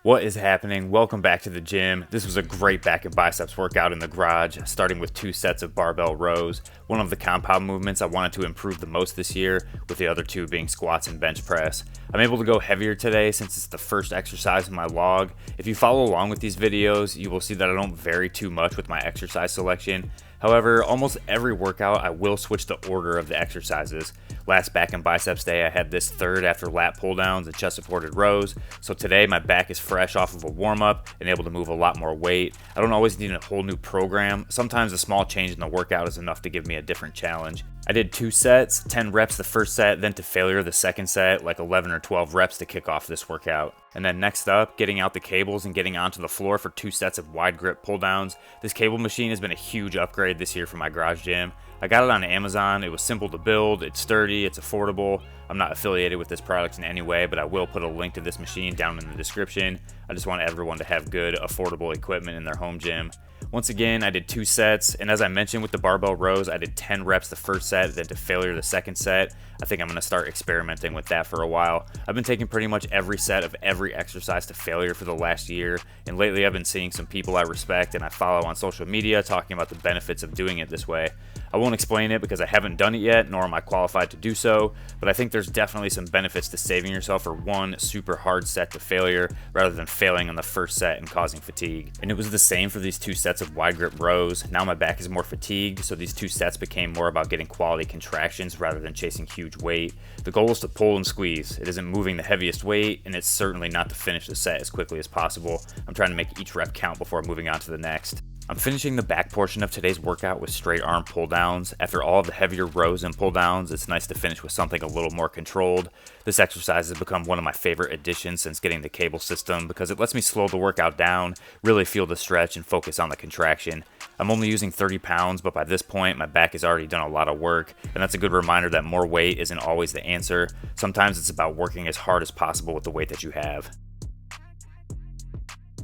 What is happening? Welcome back to the gym. This was a great back and biceps workout in the garage, starting with 2 sets of barbell rows. One of the compound movements I wanted to improve the most this year, with the other two being squats and bench press. I'm able to go heavier today since it's the first exercise in my log. If you follow along with these videos, you will see that I don't vary too much with my exercise selection. However, almost every workout I will switch the order of the exercises. Last back and biceps day I had this third after lat pull downs and chest supported rows, so today my back is fresh off of a warm up and able to move a lot more weight. I don't always need a whole new program. Sometimes a small change in the workout is enough to give me a different challenge. I did 2 sets, 10 reps the first set, then to failure the second set, like 11 or 12 reps to kick off this workout. And then next up, getting out the cables and getting onto the floor for 2 sets of wide grip pull downs. This cable machine has been a huge upgrade this year for my garage gym. I got it on Amazon. It was simple to build, it's sturdy, it's affordable. I'm not affiliated with this product in any way, but I will put a link to this machine down in the description. I just want everyone to have good, affordable equipment in their home gym. Once again, I did 2 sets, and as I mentioned with the barbell rows, I did 10 reps the first set, then to failure the second set. I think I'm going to start experimenting with that for a while. I've been taking pretty much every set of every exercise to failure for the last year, and lately I've been seeing some people I respect and I follow on social media talking about the benefits of doing it this way. I won't explain it because I haven't done it yet, nor am I qualified to do so, but I think there's definitely some benefits to saving yourself for one super hard set to failure rather than failing on the first set and causing fatigue. And it was the same for these 2 sets of wide grip rows. Now my back is more fatigued, so these 2 sets became more about getting quality contractions rather than chasing huge weight. The goal is to pull and squeeze. It isn't moving the heaviest weight, and it's certainly not to finish the set as quickly as possible. I'm trying to make each rep count before moving on to the next. I'm finishing the back portion of today's workout with straight arm pull downs. After all of the heavier rows and pull downs, it's nice to finish with something a little more controlled. This exercise has become one of my favorite additions since getting the cable system because it lets me slow the workout down, really feel the stretch, and focus on the contraction. I'm only using 30 pounds, but by this point, my back has already done a lot of work, and that's a good reminder that more weight isn't always the answer. Sometimes it's about working as hard as possible with the weight that you have.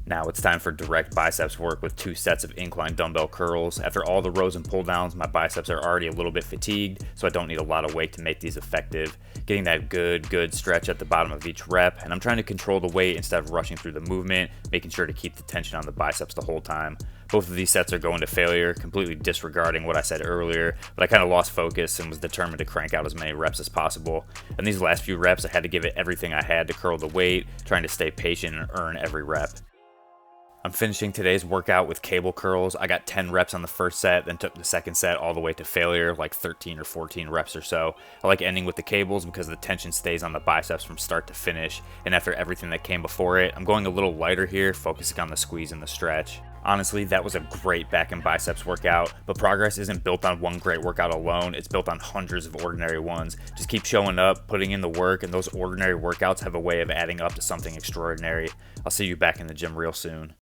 Now it's time for direct biceps work with 2 sets of incline dumbbell curls. After all the rows and pull downs, my biceps are already a little bit fatigued, so I don't need a lot of weight to make these effective. Getting that good stretch at the bottom of each rep, and I'm trying to control the weight instead of rushing through the movement, making sure to keep the tension on the biceps the whole time. Both of these sets are going to failure, completely disregarding what I said earlier, but I kind of lost focus and was determined to crank out as many reps as possible. And these last few reps, I had to give it everything I had to curl the weight, trying to stay patient and earn every rep. I'm finishing today's workout with cable curls. I got 10 reps on the first set, then took the second set all the way to failure, like 13 or 14 reps or so. I like ending with the cables because the tension stays on the biceps from start to finish, and after everything that came before it, I'm going a little lighter here, focusing on the squeeze and the stretch. Honestly, that was a great back and biceps workout, but progress isn't built on one great workout alone, it's built on hundreds of ordinary ones. Just keep showing up, putting in the work, and those ordinary workouts have a way of adding up to something extraordinary. I'll see you back in the gym real soon.